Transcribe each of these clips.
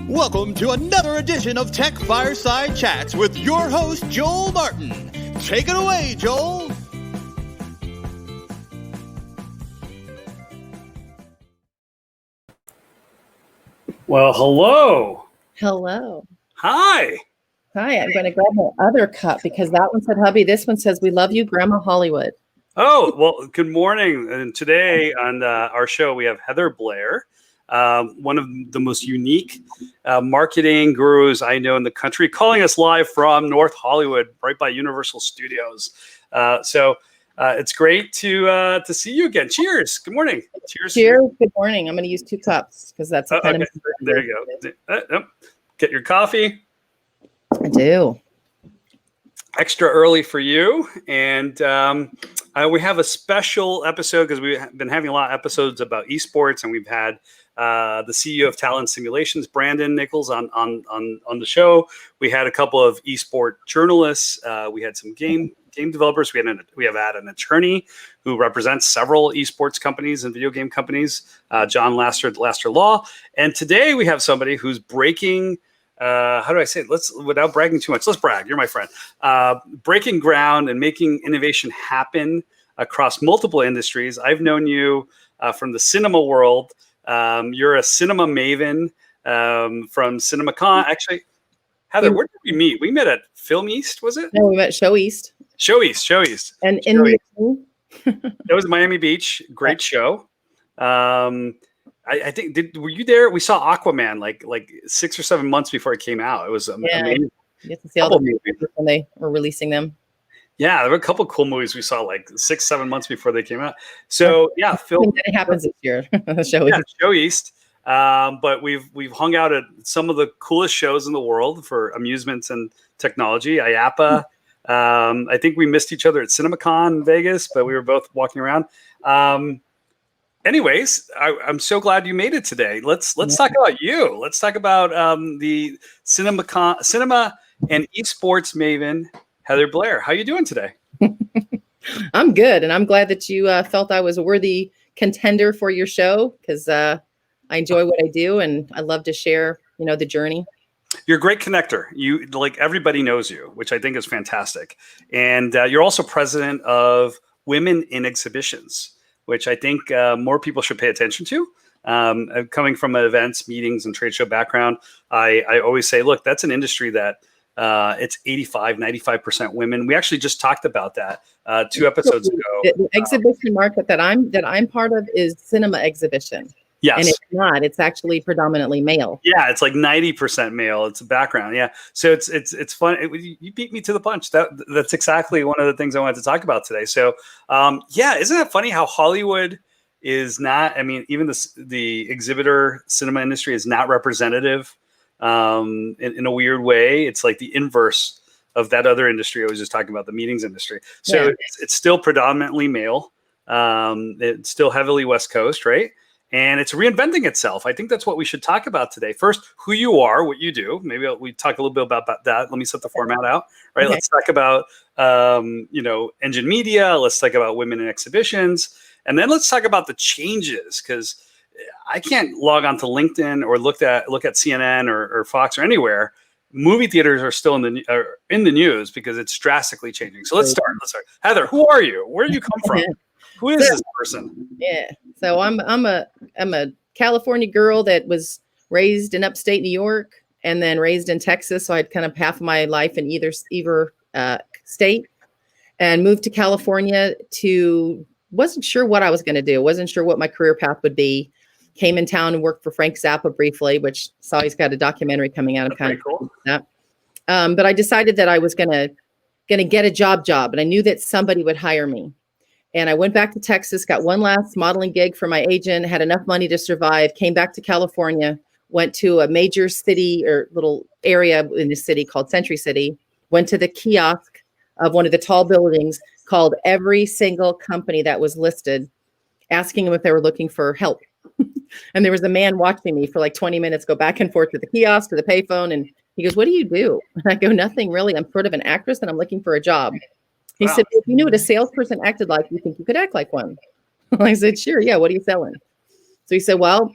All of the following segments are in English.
Welcome to another edition of Tech Fireside Chats with your host, Joel Martin. Take it away, Joel. Well, hello. Hello. Hi. Hi, I'm going to grab my other cup because that one said hubby. This one says, we love you, Grandma Hollywood. Oh, well, good morning. And today on our show, we have Heather Blair, one of the most unique marketing gurus I know in the country, calling us live from North Hollywood, right by Universal Studios. So it's great to see you again. Cheers. Good morning. Cheers. Cheers. Good morning. I'm going to use 2 cups because that's the kind okay. There you go. Get your coffee. I do. Extra early for you. And we have a special episode because we've been having a lot of episodes about esports, and we've had the CEO of Talent Simulations, Brandon Nichols, on the show. We had a couple of esport journalists. We had some game developers. We have had an attorney who represents several esports companies and video game companies, John Laster Law. And today we have somebody who's breaking. How do I say it? Without bragging too much, let's brag. You're my friend. Breaking ground and making innovation happen across multiple industries. I've known you from the cinema world. You're a cinema maven from CinemaCon. Actually, Heather, where did we meet? We met at Film East, was it? No, we met Show East. Show East. And in that was Miami Beach. Great show. I think were you there? We saw Aquaman like 6 or 7 months before it came out. It was amazing. You get to see all the movies when they were releasing them. Yeah, there were a couple of cool movies we saw like 6-7 months before they came out. So yeah, Phil. It happens this year. Show East. But we've hung out at some of the coolest shows in the world for amusements and technology. IAPA. I think we missed each other at CinemaCon in Vegas, but we were both walking around. Anyways, I'm so glad you made it today. Let's talk about you. Let's talk about the cinema and esports maven, Heather Blair. How are you doing today? I'm good, and I'm glad that you felt I was a worthy contender for your show because I enjoy what I do, and I love to share, the journey. You're a great connector. You everybody knows you, which I think is fantastic. And you're also president of Women in Exhibitions, which I think more people should pay attention to. Coming from an events, meetings, and trade show background, I always say, look, that's an industry that it's 85-95% women. We actually just talked about that 2 episodes ago. The exhibition market that I'm part of is cinema exhibition. Yes. And it's not. It's actually predominantly male. Yeah, it's like 90% male. It's a background. Yeah. So it's fun. You beat me to the punch. That's exactly one of the things I wanted to talk about today. So isn't that funny how Hollywood is not, even the exhibitor cinema industry is not representative in a weird way. It's like the inverse of that other industry I was just talking about, the meetings industry. So it's still predominantly male. It's still heavily West Coast, right? And it's reinventing itself. I think that's what we should talk about today. First, who you are, what you do. Maybe we talk a little bit about that. Let me set the format out, right? Okay. Let's talk about, Engine Media. Let's talk about Women in Exhibitions. And then let's talk about the changes, because I can't log on to LinkedIn or look at CNN or Fox or anywhere. Movie theaters are still in the news because it's drastically changing. So let's start. Heather, who are you? Where do you come from? Who is this person? Yeah. So I'm a California girl that was raised in upstate New York and then raised in Texas. So I had kind of half of my life in either state, and moved to California wasn't sure what I was going to do. Wasn't sure what my career path would be. Came in town and worked for Frank Zappa briefly, which saw he's got a documentary coming out. That's cool. That. But I decided that I was going to get a job, and I knew that somebody would hire me. And I went back to Texas, got one last modeling gig for my agent, had enough money to survive, came back to California, went to a major city or little area in the city called Century City, went to the kiosk of one of the tall buildings, called every single company that was listed, asking them if they were looking for help. And there was a man watching me for like 20 minutes, go back and forth to the kiosk, to the payphone. And he goes, "What do you do?" And I go, "Nothing really. I'm sort of an actress and I'm looking for a job." He said, "If you knew what a salesperson acted like, you think you could act like one?" I said, "Sure. Yeah. What are you selling?" So he said, "Well,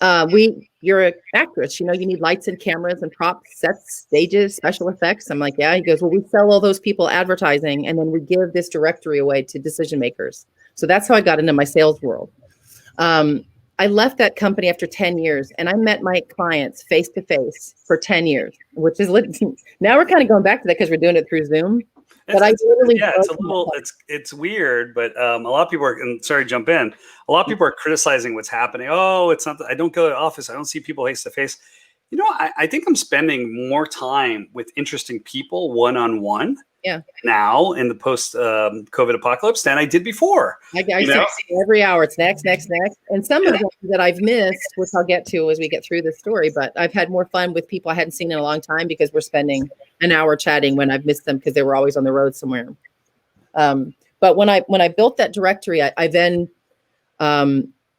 You're an actress, you need lights and cameras and props, sets, stages, special effects. I'm like, yeah. He goes, well, we sell all those people advertising, and then we give this directory away to decision makers. So that's how I got into my sales world. I left that company after 10 years, and I met my clients face to face for 10 years, which is now we're kind of going back to that because we're doing it through Zoom. But it's weird, but a lot of people are, and sorry to jump in, a lot of people are criticizing what's happening. Oh, it's not, I don't go to the office. I don't see people face to face. I think I'm spending more time with interesting people one-on-one now in the post COVID apocalypse than I did before. I see every hour. It's next. And some of them that I've missed, which I'll get to as we get through the story, but I've had more fun with people I hadn't seen in a long time because we're spending an hour chatting when I've missed them because they were always on the road somewhere. But when I built that directory, I then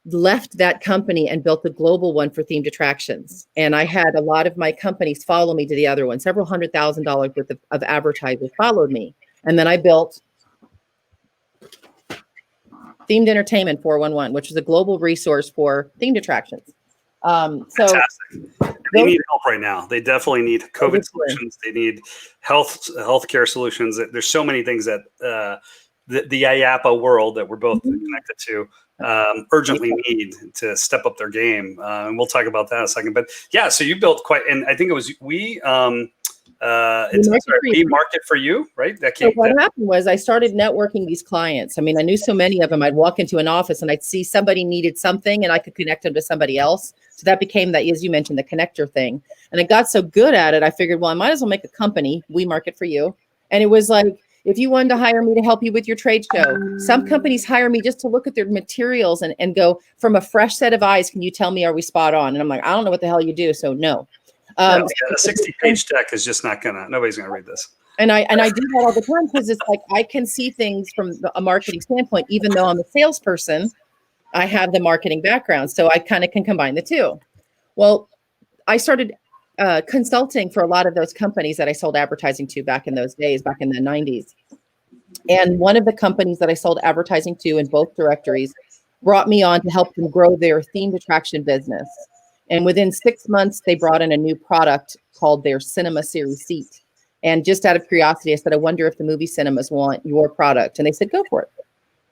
left that company and built a global one for themed attractions. And I had a lot of my companies follow me to the other one. Several $100,000 worth of advertisers followed me. And then I built Themed Entertainment 411, which is a global resource for themed attractions. Fantastic. They need help right now. They definitely need COVID solutions. They need healthcare solutions. There's so many things that the IAPA world that we're both connected to urgently need to step up their game. And we'll talk about that in a second. But yeah, so you built quite, and I think it was We Market for You, right? So what happened was I started networking these clients. I mean, I knew so many of them. I'd walk into an office and I'd see somebody needed something and I could connect them to somebody else. So that became that, as you mentioned, the connector thing. And I got so good at it, I figured, well, I might as well make a company, We Market for You. And it was like, if you wanted to hire me to help you with your trade show, some companies hire me just to look at their materials and go, from a fresh set of eyes, can you tell me, are we spot on? And I'm like, I don't know what the hell you do. So no. A 60-page deck is just nobody's gonna read this. And I do that all the time because it's like I can see things from a marketing standpoint, even though I'm a salesperson, I have the marketing background. So I kind of can combine the two. Well, I started consulting for a lot of those companies that I sold advertising to back in those days, back in the 90s. And one of the companies that I sold advertising to in both directories brought me on to help them grow their themed attraction business. And within 6 months, they brought in a new product called their Cinema Series seat. And just out of curiosity, I said, I wonder if the movie cinemas want your product. And they said, go for it.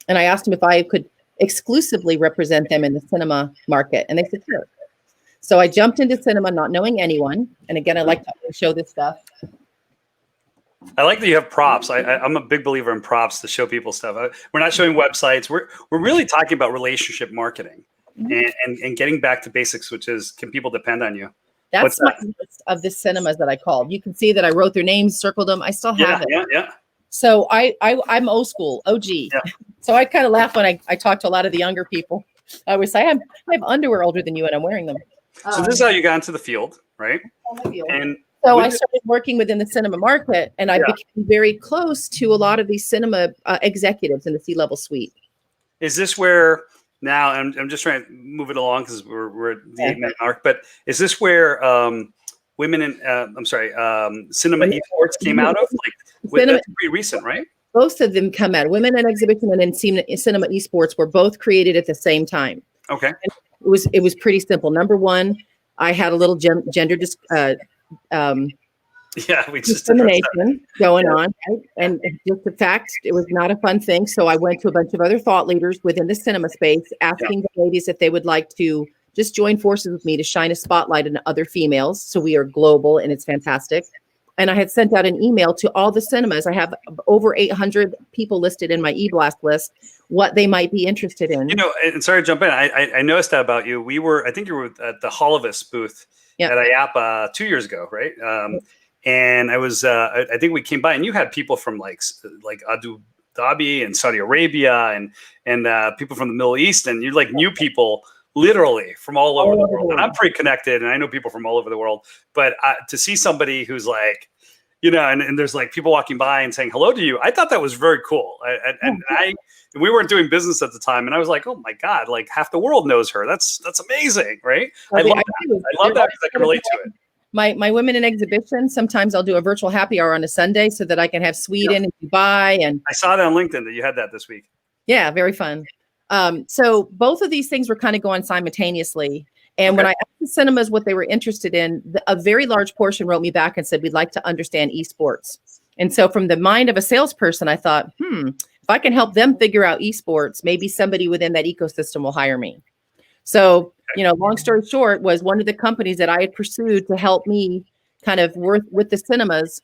And I asked them if I could exclusively represent them in the cinema market. And they said, sure. So I jumped into cinema, not knowing anyone. And again, I like to show this stuff. I like that you have props. I'm a big believer in props to show people stuff. We're not showing websites. We're really talking about relationship marketing and getting back to basics, which is, can people depend on you? That's my list of the cinemas that I called. You can see that I wrote their names, circled them. I still have it. Yeah. So I'm old school, OG. Yeah. So I kind of laugh when I talk to a lot of the younger people. I always say, I have underwear older than you and I'm wearing them. So this is how you got into the field, right? And so I started working within the cinema market, and I became very close to a lot of these cinema executives in the C-level suite. Is this where now? I'm just trying to move it along because we're at the 8-minute mark. But is this where women in cinema esports came out of? That's pretty recent, right? Both of them come out. Women in exhibition and in cinema esports were both created at the same time. Okay. And it was pretty simple. Number one, I had a little gender discrimination going on, right? And just the fact, it was not a fun thing. So I went to a bunch of other thought leaders within the cinema space, asking the ladies if they would like to just join forces with me to shine a spotlight on other females. So we are global, and it's fantastic. And I had sent out an email to all the cinemas. I have over 800 people listed in my e-blast list, what they might be interested in. And sorry to jump in. I noticed that about you. I think you were at the Holovis booth at IAPA 2 years ago, right? And I was, I think we came by, and you had people from like Abu Dhabi and Saudi Arabia and people from the Middle East, and you knew people literally from all over the world. And I'm pretty connected, and I know people from all over the world. But to see somebody who's and there's people walking by and saying hello to you, I thought that was very cool. And we weren't doing business at the time, and I was like, oh my God, half the world knows her. That's amazing, right? I love that because I can relate to it. My women in exhibition, sometimes I'll do a virtual happy hour on a Sunday so that I can have Sweden and Dubai. And I saw that on LinkedIn that you had that this week. Yeah, very fun. So both of these things were kind of going simultaneously. And when I asked the cinemas what they were interested in, a very large portion wrote me back and said, we'd like to understand esports. And so from the mind of a salesperson, I thought, if I can help them figure out esports, maybe somebody within that ecosystem will hire me. So, long story short, was one of the companies that I had pursued to help me kind of work with the cinemas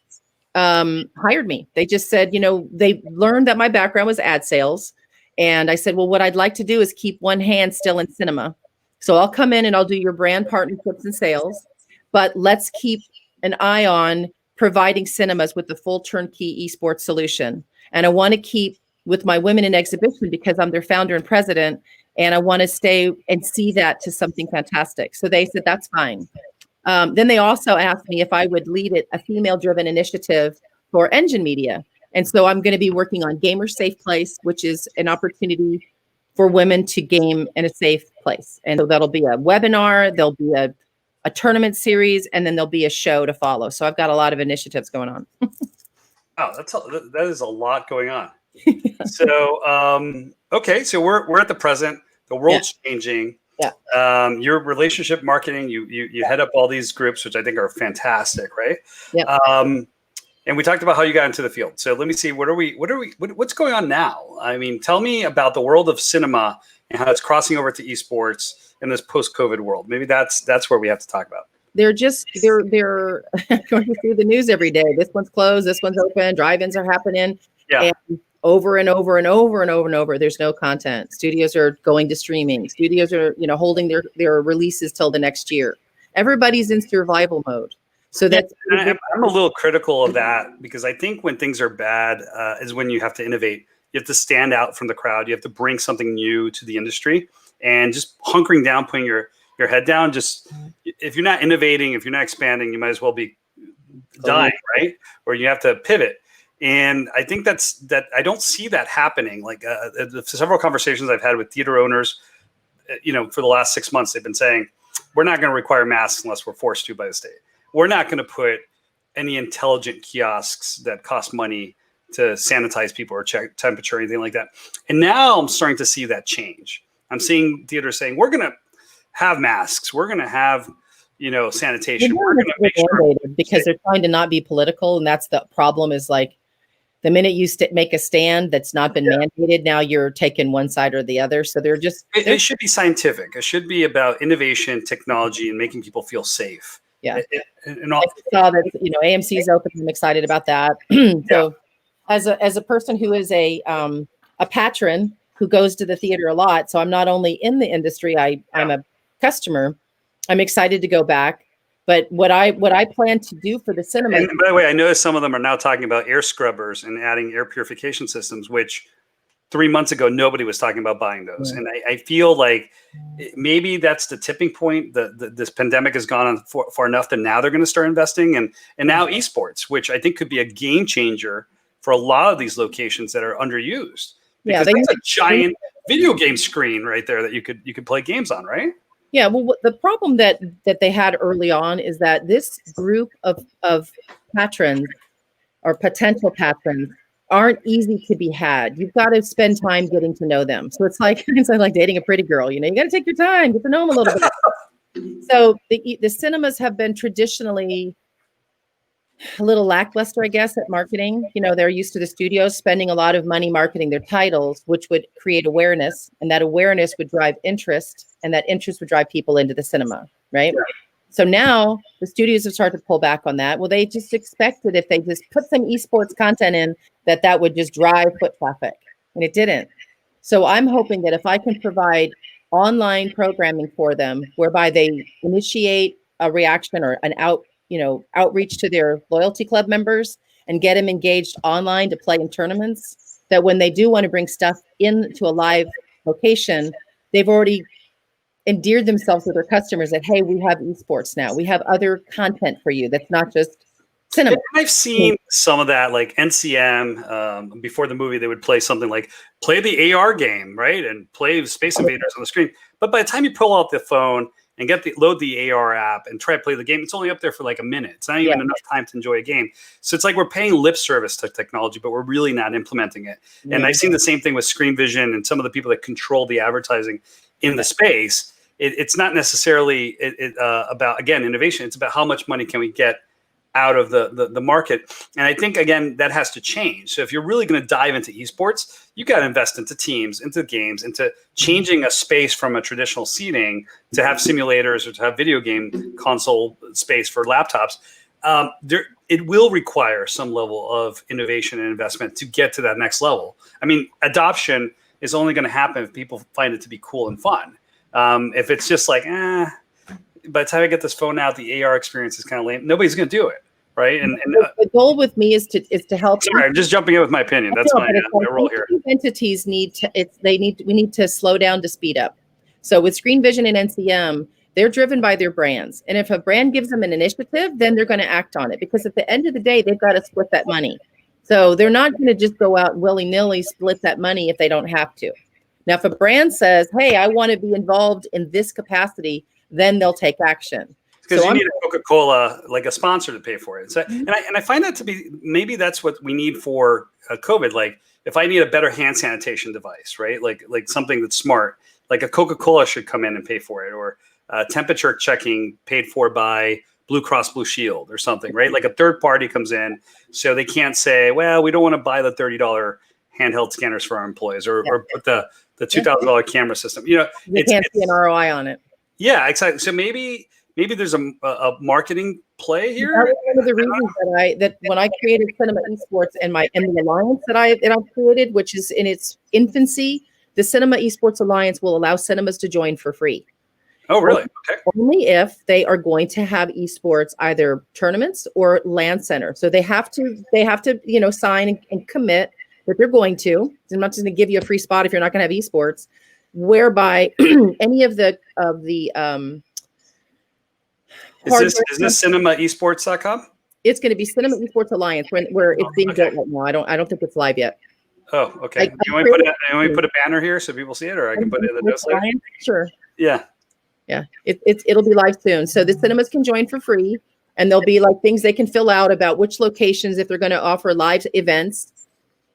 hired me. They just said, they learned that my background was ad sales. And I said, well, what I'd like to do is keep one hand still in cinema. So I'll come in and I'll do your brand partnerships and sales, but let's keep an eye on providing cinemas with the full turnkey esports solution. And I want to keep with my women in exhibition because I'm their founder and president. And I want to stay and see that to something fantastic. So they said, that's fine. Then they also asked me if I would lead a female-driven initiative for Engine Media. And so I'm going to be working on Gamer Safe Place, which is an opportunity for women to game in a safe place. And so that'll be a webinar, there'll be a tournament series, and then there'll be a show to follow. So I've got a lot of initiatives going on. Wow, that is a lot going on. So, okay, so we're at the present. The world's changing. Yeah. Your relationship marketing, you head up all these groups, which I think are fantastic, right? Yeah. And we talked about how you got into the field. So let me see, what's going on now? I mean, tell me about the world of cinema and how it's crossing over to esports in this post-COVID world. Maybe that's where we have to talk about. They're going through the news every day. This one's closed, this one's open, drive-ins are happening. Yeah. And over and over and over and over and over, there's no content. Studios are going to streaming. Studios are, holding their releases till the next year. Everybody's in survival mode. So that's I'm a little critical of that because I think when things are bad is when you have to innovate. You have to stand out from the crowd. You have to bring something new to the industry, and just hunkering down, putting your head down. Just if you're not innovating, if you're not expanding, you might as well be dying, right? Or you have to pivot. And I think that I don't see that happening. Like several conversations I've had with theater owners, for the last 6 months, they've been saying, we're not going to require masks unless we're forced to by the state. We're not going to put any intelligent kiosks that cost money to sanitize people or check temperature or anything like that. And now I'm starting to see that change. I'm seeing theaters saying, we're going to have masks. We're going to have, sanitation. We're going to make sure because they're trying to not be political. And that's the problem is like the minute you make a stand that's not been mandated, now you're taking one side or the other. So it should be scientific. It should be about innovation, technology, and making people feel safe. Yeah. I saw that, AMC is open. I'm excited about that. So as a person who is a patron who goes to the theater a lot, so I'm not only in the industry, I'm a customer. I'm excited to go back. But what I plan to do for the cinema. And by the way, I noticed some of them are now talking about air scrubbers and adding air purification systems, which 3 months ago, nobody was talking about buying those. And I feel like maybe that's the tipping point. This pandemic has gone on far enough that now they're going to start investing. And now esports, which I think could be a game changer for a lot of these locations that are underused. Because it's a giant video game screen right there that you could play games on, right? Yeah, well, the problem that they had early on is that this group of patrons or potential patrons aren't easy to be had. You've got to spend time getting to know them. So it's like dating a pretty girl. You got to take your time, get to know them a little bit. So the cinemas have been traditionally a little lackluster, I guess, at marketing. They're used to the studios spending a lot of money marketing their titles, which would create awareness, and that awareness would drive interest, and that interest would drive people into the cinema, right? Yeah. So now the studios have started to pull back on that. Well, they just expected if they just put some esports content in, that would just drive foot traffic, and it didn't. So I'm hoping that if I can provide online programming for them, whereby they initiate a reaction or an outreach to their loyalty club members and get them engaged online to play in tournaments, that when they do want to bring stuff into a live location, they've already endeared themselves with their customers that, hey, we have esports now. We have other content for you that's not just cinema. I've seen some of that, like NCM, before the movie, they would play something like play the AR game, right? And play Space Invaders on the screen. But by the time you pull out the phone and load the AR app and try to play the game, it's only up there for like a minute. It's not even enough time to enjoy a game. So it's like we're paying lip service to technology, but we're really not implementing it. And I've seen the same thing with Screen Vision and some of the people that control the advertising in the space. it's not necessarily about, again, innovation. It's about how much money can we get out of the market. And I think, again, that has to change. So if you're really going to dive into esports, you got to invest into teams, into games, into changing a space from a traditional seating to have simulators or to have video game console space for laptops. It will require some level of innovation and investment to get to that next level. I mean, adoption is only going to happen if people find it to be cool and fun. If it's just like, by the time I get this phone out, the AR experience is kind of lame. Nobody's going to do it, right? And the goal with me is to help. Sorry, I'm just jumping in with my opinion. That's my role here. Entities we need to slow down to speed up. So with Screen Vision and NCM, they're driven by their brands. And if a brand gives them an initiative, then they're going to act on it, because at the end of the day, they've got to split that money. So they're not going to just go out willy-nilly split that money if they don't have to. Now, if a brand says, hey, I want to be involved in this capacity, then they'll take action. Because you need a Coca-Cola, like a sponsor, to pay for it. So, and I find that to be, maybe that's what we need for COVID. Like if I need a better hand sanitation device, right? Like something that's smart, like a Coca-Cola should come in and pay for it, or temperature checking paid for by Blue Cross Blue Shield or something, right? Like a third party comes in, so they can't say, well, we don't want to buy the $30 handheld scanners for our employees, or put the $2,000 camera system. You know, you can't see an ROI on it. Yeah, exactly. So maybe there's a marketing play here. That was one of the reasons that when I created Cinema Esports and the alliance that I've created, which is in its infancy, the Cinema Esports Alliance will allow cinemas to join for free. Oh, really? Okay. Only if they are going to have esports, either tournaments or LAN center. So they have to, sign and commit that they're going to. I'm not just going to give you a free spot if you're not going to have esports. Whereby any of the is this cinemaesports.com? It's going to be Cinema Esports Alliance where it's being built right now. I don't think it's live yet. Oh, okay. You want me to put a banner here so people see it, or I can put it in the notes later? Sure. Yeah. Yeah. It'll be live soon. So the cinemas can join for free, and there'll be like things they can fill out about which locations, if they're going to offer live events,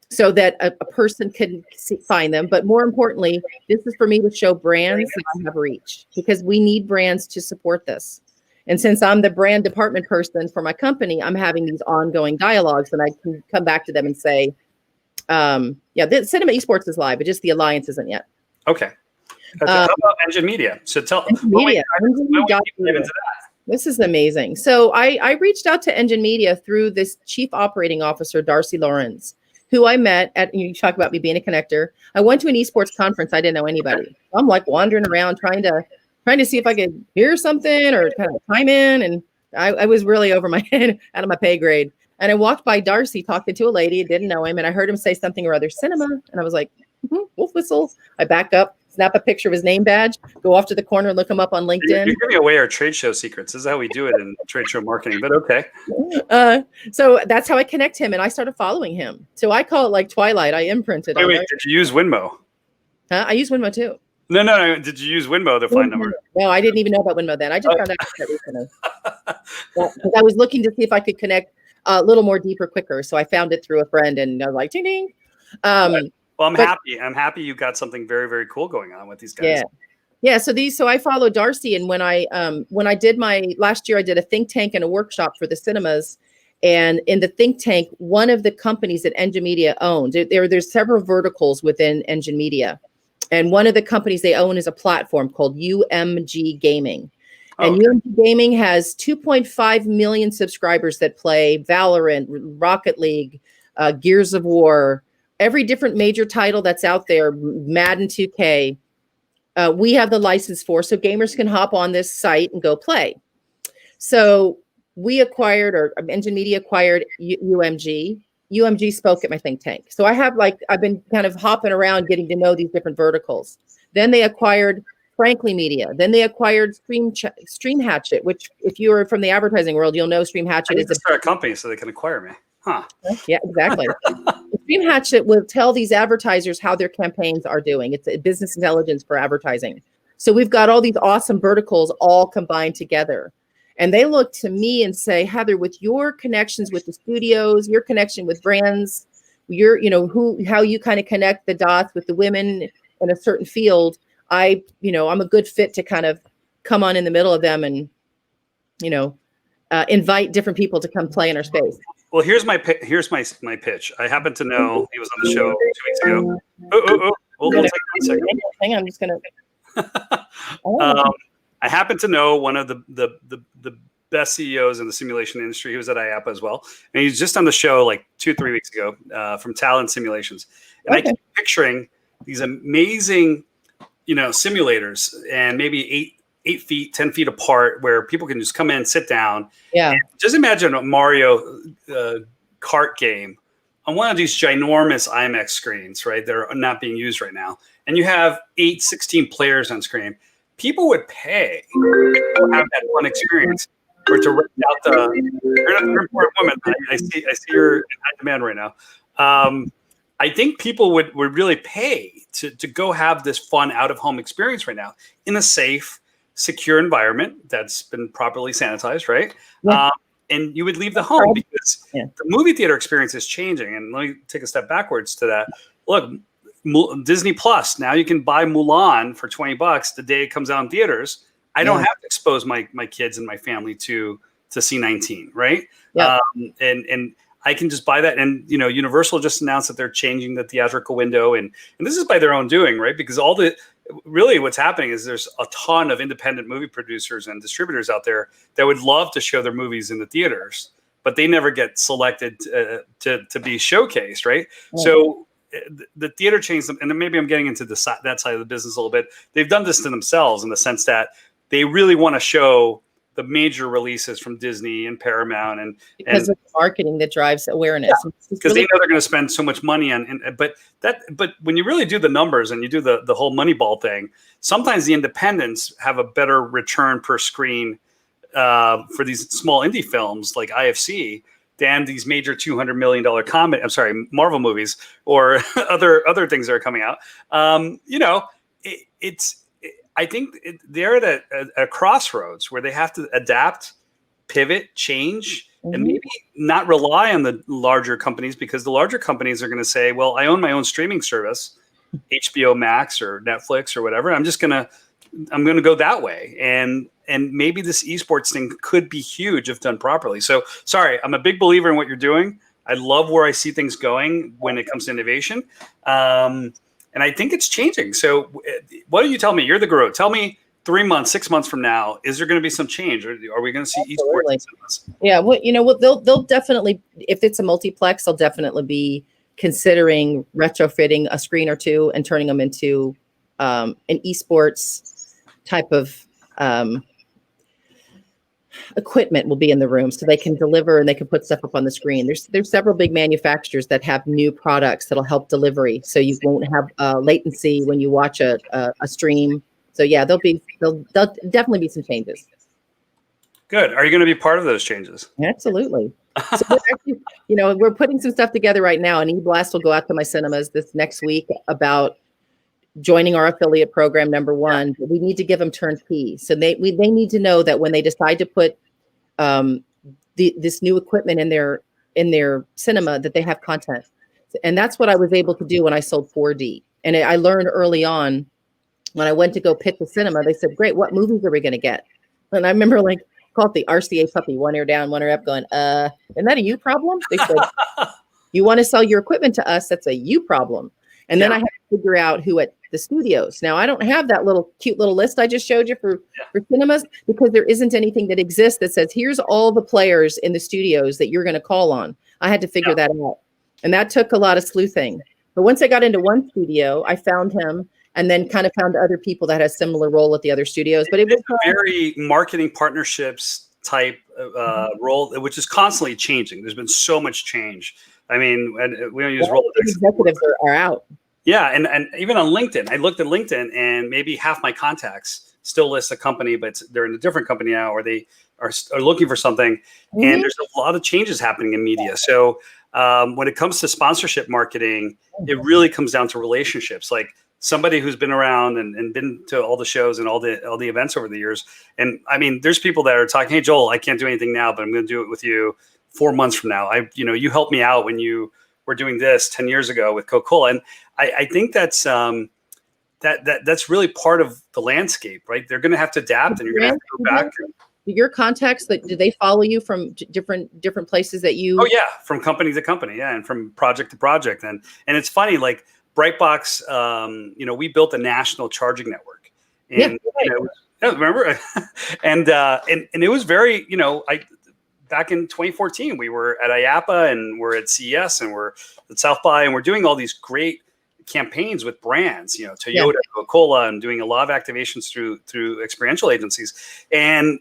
so that a person can find them. But more importantly, this is for me to show brands that have reach, because we need brands to support this. And since I'm the brand department person for my company, I'm having these ongoing dialogues, and I can come back to them and say, the Cinema Esports is live, but just the alliance isn't yet. Okay. How about Engine Media? So tell me. This is amazing. So I reached out to Engine Media through this chief operating officer, Darcy Lawrence, who I met at, you talk about me being a connector. I went to an esports conference. I didn't know anybody. I'm like wandering around trying to see if I could hear something or kind of chime in. And I was really over my head, out of my pay grade. And I walked by Darcy talking to a lady, didn't know him. And I heard him say something or other, cinema. And I was like, wolf whistle. I back up, snap a picture of his name badge, go off to the corner and look him up on LinkedIn. You're giving away our trade show secrets. This is how we do it in trade show marketing, but okay. So that's how I connect him, and I started following him. So I call it like Twilight. I imprinted. Wait, did you use Winmo? I use Winmo too. No. Did you use Winmo to find number? No, I didn't even know about Winmo then. I just found out that recently. Because I was looking to see if I could connect a little more deeper, quicker. So I found it through a friend, and I was like, ding, ding. Well, I'm happy. I'm happy you got something very, very cool going on with these guys. Yeah. So I follow Darcy, and when I did last year, I did a think tank and a workshop for the cinemas. And in the think tank, one of the companies that Engine Media owned, there's several verticals within Engine Media. And one of the companies they own is a platform called UMG Gaming. And UMG Gaming has 2.5 million subscribers that play Valorant, Rocket League, Gears of War, every different major title that's out there, Madden 2K, we have the license for, so gamers can hop on this site and go play. So we acquired, or Engine Media acquired UMG. UMG spoke at my think tank. So I've been kind of hopping around getting to know these different verticals. Then they acquired Frankly Media. Then they acquired Stream Hatchet, which if you are from the advertising world, you'll know Stream Hatchet is to start a company so they can acquire me. Huh. Yeah, exactly. Stream Hatchet will tell these advertisers how their campaigns are doing. It's a business intelligence for advertising. So we've got all these awesome verticals all combined together. And they look to me and say, Heather, with your connections with the studios, your connection with brands, how you kind of connect the dots with the women in a certain field, I'm a good fit to kind of come on in the middle of them and, invite different people to come play in our space. Well, here's my pitch. I happen to know he was on the show 2 weeks ago. We'll take 1 second. Hang on, I'm just gonna. I happen to know one of the best CEOs in the simulation industry. He was at IAPA as well, and he's just on the show like 2-3 weeks ago from Talent Simulations. And I keep picturing these amazing, simulators, and maybe 8 feet, 10 feet apart, where people can just come in, sit down. Yeah. Just imagine a Mario kart game on one of these ginormous IMAX screens, right? That are not being used right now. And you have 16 players on screen. People would pay to have that fun experience, or to rent out you're an important woman. I see you're in high demand right now. I think people would really pay to go have this fun out-of-home experience right now in a safe, secure environment that's been properly sanitized, right? Yeah. And you would leave the home, because the movie theater experience is changing. And let me take a step backwards to that. Look, Disney Plus, now you can buy Mulan for $20 the day it comes out in theaters. I don't have to expose my kids and my family to C-19, right? Yeah. And I can just buy that. And, Universal just announced that they're changing the theatrical window. And this is by their own doing, right? Because really what's happening is there's a ton of independent movie producers and distributors out there that would love to show their movies in the theaters, but they never get selected to be showcased, right? Yeah. So the theater chains, and then maybe I'm getting into that side of the business a little bit. They've done this to themselves in the sense that they really want to show the major releases from Disney and Paramount, and because of marketing that drives awareness. Because they know they're going to spend so much money on, but when you really do the numbers and you do the whole Moneyball thing, sometimes the independents have a better return per screen for these small indie films like IFC than these major $200 million Marvel movies or other things that are coming out. I think they're at a crossroads where they have to adapt, pivot, change, and maybe not rely on the larger companies, because the larger companies are going to say, well, I own my own streaming service, HBO Max or Netflix or whatever. I'm going to go that way. And maybe this esports thing could be huge if done properly. So sorry, I'm a big believer in what you're doing. I love where I see things going when it comes to innovation. And I think it's changing. So what do you tell me? You're the guru. Tell me 3 months, 6 months from now, is there going to be some change? Or are we going to see esports? Yeah. They'll definitely, if it's a multiplex, they'll definitely be considering retrofitting a screen or two and turning them into an esports type of equipment will be in the room, so they can deliver and they can put stuff up on the screen. There's several big manufacturers that have new products that'll help delivery, so you won't have latency when you watch a stream. So yeah, there'll definitely be some changes. Good. Are you going to be part of those changes? Absolutely. So we're actually, we're putting some stuff together right now, and eBlast will go out to my cinemas this next week about joining our affiliate program, number one. But we need to give them turnkey. So they need to know that when they decide to put this new equipment in their cinema, that they have content. And that's what I was able to do when I sold 4D. And I learned early on when I went to go pitch the cinema, they said, great, what movies are we going to get? And I remember call it the RCA puppy, one ear down, one ear up, going, isn't that a you problem? They said, you want to sell your equipment to us, that's a you problem. And then I had to figure out who at the studios. Now, I don't have that cute little list I just showed you for cinemas, because there isn't anything that exists that says, here's all the players in the studios that you're going to call on. I had to figure that out. And that took a lot of sleuthing. But once I got into one studio, I found him, and then kind of found other people that had a similar role at the other studios. But it was a very marketing partnerships type role, which is constantly changing. There's been so much change. I mean, and we don't use Rolodex. Executives are out. Yeah, and even on LinkedIn, I looked at LinkedIn, and maybe half my contacts still list a company, but they're in a different company now, or they are looking for something. Mm-hmm. And there's a lot of changes happening in media. So when it comes to sponsorship marketing, it really comes down to relationships. Like somebody who's been around and been to all the shows and all the events over the years. And I mean, there's people that are talking, hey, Joel, I can't do anything now, but I'm going to do it with you 4 months from now. You helped me out when you were doing this 10 years ago with Coca-Cola. And I think that's that's really part of the landscape, right? They're going to have to adapt, and you're going to have to go back. Your contacts, do they follow you from different places that you? Oh yeah, from company to company, yeah, and from project to project, and it's funny, like Brightbox, we built a national charging network, and remember, and it was very, back in 2014, we were at IAPA and we're at CES and we're at South by, and we're doing all these great campaigns with brands, Toyota, Coca-Cola, and doing a lot of activations through experiential agencies. And,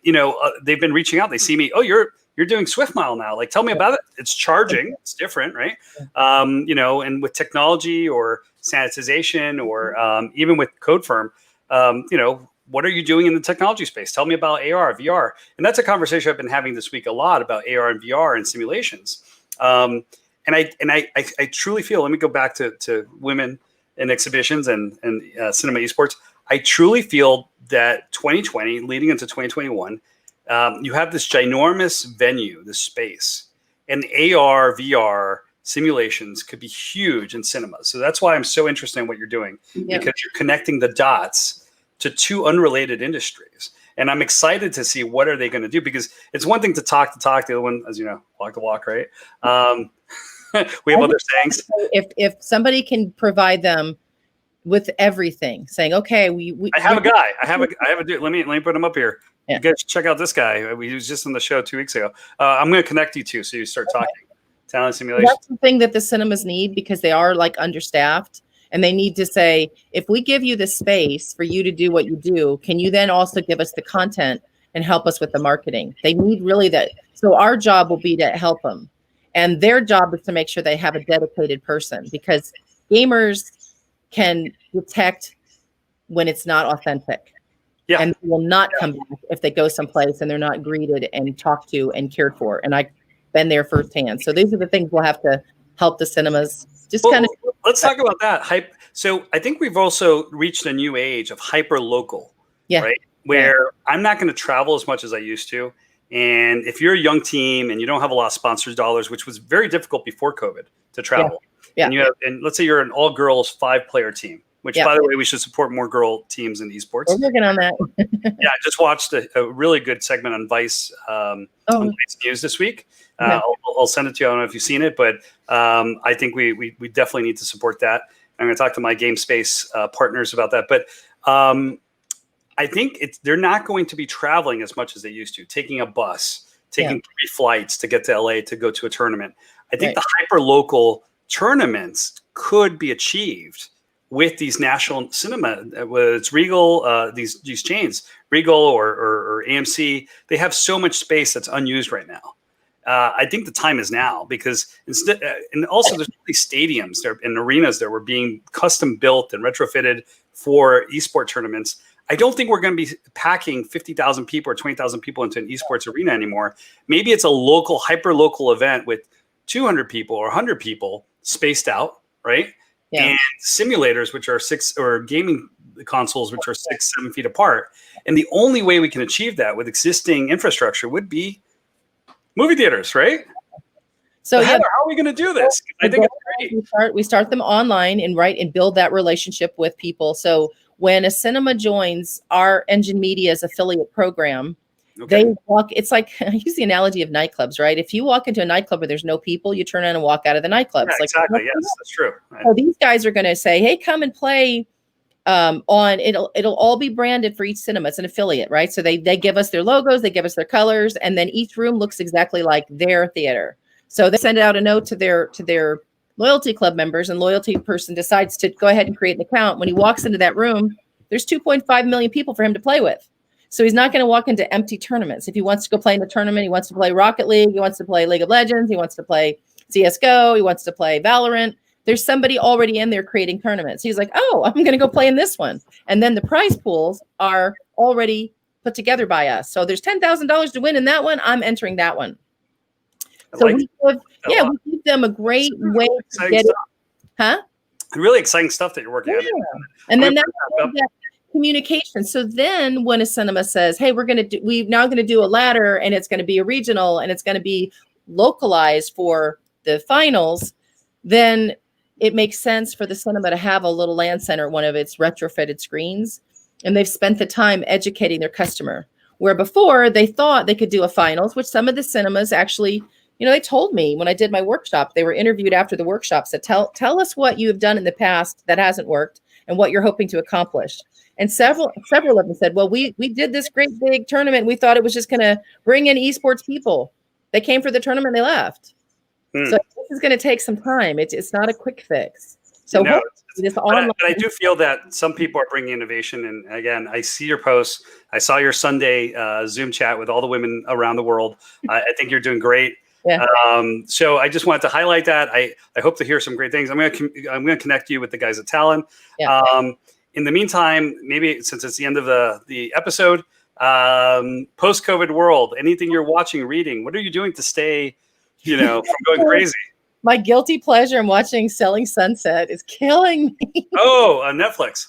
they've been reaching out. They see me, oh, you're doing Swift Mile now. Like, tell me about it. It's charging. It's different, right? And with technology or sanitization or even with CodeFirm, what are you doing in the technology space? Tell me about AR, VR. And that's a conversation I've been having this week a lot about AR and VR and simulations. And I truly feel, let me go back to women in exhibitions and cinema esports. I truly feel that 2020 leading into 2021, you have this ginormous venue, this space, and AR, VR simulations could be huge in cinema. So that's why I'm so interested in what you're doing, because you're connecting the dots to two unrelated industries. And I'm excited to see what are they going to do, because it's one thing to talk, the other one, as you know, walk the walk, right? We have other sayings. If somebody can provide them with everything, saying, okay, I have a guy. I have a dude. Let me put him up here. Yeah. You guys check out this guy. He was just on the show 2 weeks ago. I'm going to connect you two so you start talking. Talent simulation. That's the thing that the cinemas need, because they are like understaffed, and they need to say, if we give you the space for you to do what you do, can you then also give us the content and help us with the marketing? They need really that. So our job will be to help them. And their job is to make sure they have a dedicated person, because gamers can detect when it's not authentic. Yeah. And they will not come back if they go someplace and they're not greeted and talked to and cared for. And I've been there firsthand. So these are the things we'll have to help the cinemas just kind of. Let's talk about that. So I think we've also reached a new age of hyper local, right? Where I'm not going to travel as much as I used to. And if you're a young team and you don't have a lot of sponsors dollars, which was very difficult before COVID to travel, and let's say you're an all girls 5-player team, which by the way, we should support more girl teams in esports. We're working on that. I just watched a really good segment on Vice, on Vice News this week. I'll send it to you. I don't know if you've seen it, but I think we definitely need to support that. I'm going to talk to my game space partners about that. But I think they're not going to be traveling as much as they used to, taking a bus, taking 3 flights to get to LA to go to a tournament. I think the hyper local tournaments could be achieved with these national cinema, whether it's Regal, these chains, Regal or AMC. They have so much space that's unused right now. I think the time is now, because and also there's these stadiums there and arenas that were being custom built and retrofitted for esport tournaments. I don't think we're going to be packing 50,000 people or 20,000 people into an esports arena anymore. Maybe it's a local, hyper local event with 200 people or 100 people spaced out, right? Yeah. And simulators, which are 6, or gaming consoles, which are 6-7 feet apart. And the only way we can achieve that with existing infrastructure would be movie theaters, right? So Heather, how are we going to do this? I think it's great. We start them online and build that relationship with people. So when a cinema joins our Engine Media's affiliate program, they walk. It's like, I use the analogy of nightclubs, right? If you walk into a nightclub where there's no people, you turn around and walk out of the nightclub. Yeah, exactly. Yes, that's true. Right. So these guys are going to say, "Hey, come and play." It'll all be branded for each cinema. It's an affiliate, right? So they give us their logos, they give us their colors, and then each room looks exactly like their theater. So they send out a note to their loyalty club members, and loyalty person decides to go ahead and create an account. When he walks into that room, there's 2.5 million people for him to play with. So he's not going to walk into empty tournaments. If he wants to go play in the tournament, he wants to play Rocket League, he wants to play League of Legends, he wants to play CSGO, he wants to play Valorant. There's somebody already in there creating tournaments. He's like, oh, I'm going to go play in this one. And then the prize pools are already put together by us. So there's $10,000 to win in that one. I'm entering that one. So we give them a great way to get it. Really exciting stuff that you're working on. And then that communication. So then when a cinema says, hey, we're now going to do a ladder, and it's going to be a regional, and it's going to be localized for the finals, then it makes sense for the cinema to have a little LAN center, one of its retrofitted screens. And they've spent the time educating their customer, where before they thought they could do a finals, which some of the cinemas actually, they told me when I did my workshop, they were interviewed after the workshop, said, tell us what you have done in the past that hasn't worked and what you're hoping to accomplish. And several of them said, well, we did this great big tournament. We thought it was just going to bring in esports people. They came for the tournament, they left. So this is going to take some time. It's not a quick fix. So this online. But I do feel that some people are bringing innovation. And again, I see your posts. I saw your Sunday Zoom chat with all the women around the world. I think you're doing great. Yeah. So I just wanted to highlight that. I hope to hear some great things. I'm going to connect you with the guys at Talon. Yeah. In the meantime, maybe since it's the end of the episode, post-COVID world, anything you're watching, reading, what are you doing to stay, from going crazy? My guilty pleasure in watching Selling Sunset is killing me. Oh, on Netflix.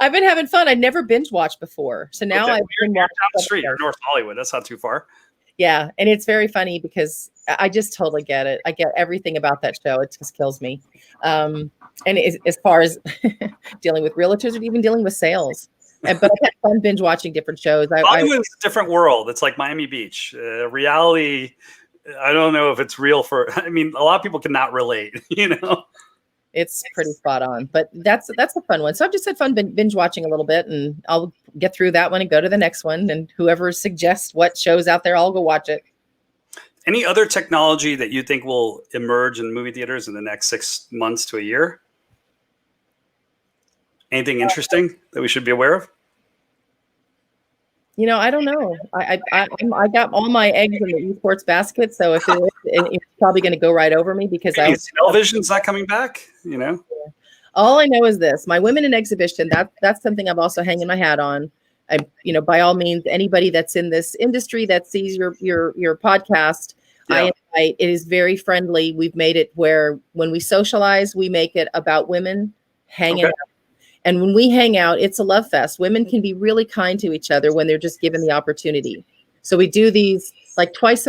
I've been having fun. I'd never binge watched before. So now I've been down the street. You're North Hollywood. That's not too far. Yeah. And it's very funny because I just totally get it. I get everything about that show. It just kills me. And as far as dealing with realtors or even dealing with sales. But I've had fun binge watching different shows. Hollywood's a different world. It's like Miami Beach. Reality, I don't know if it's real a lot of people cannot relate, It's pretty spot on, but that's a fun one. So I've just had fun binge watching a little bit, and I'll get through that one and go to the next one. And whoever suggests what shows out there, I'll go watch it. Any other technology that you think will emerge in movie theaters in the next 6 months to a year? Anything interesting that we should be aware of? I don't know. I got all my eggs in the esports basket, so if it's probably going to go right over me because television's not coming back. All I know is this: my women in exhibition. That's something I'm also hanging my hat on. By all means, anybody that's in this industry that sees your podcast, I invite. It is very friendly. We've made it where when we socialize, we make it about women hanging out. And when we hang out, it's a love fest. Women can be really kind to each other when they're just given the opportunity. So we do these like once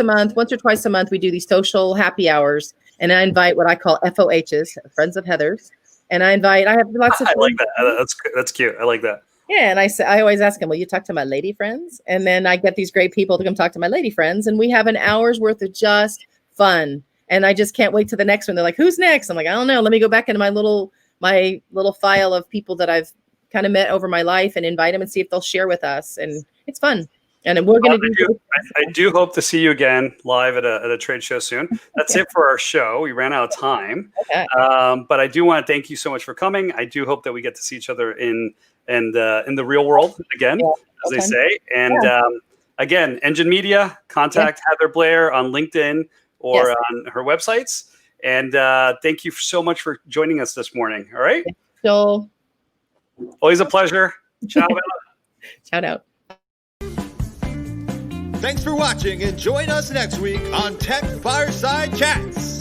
or twice a month, we do these social happy hours. And I invite what I call FOHs, friends of Heather's. And I have lots of. I like that. That's cute. I like that. Yeah. And I always ask them, will you talk to my lady friends? And then I get these great people to come talk to my lady friends. And we have an hour's worth of just fun. And I just can't wait to the next one. They're like, who's next? I'm like, I don't know. Let me go back into my little file of people that I've kind of met over my life and invite them and see if they'll share with us. And it's fun. And we're going to do. I do hope to see you again live at a trade show soon. That's it for our show. We ran out of time. Okay. But I do want to thank you so much for coming. I do hope that we get to see each other in the real world again, as they say. And again, Engine Media, contact Heather Blair on LinkedIn or on her websites. And thank you so much for joining us this morning. All right. So always a pleasure. Shout out. Shout out. Thanks for watching and join us next week on Tech Fireside Chats.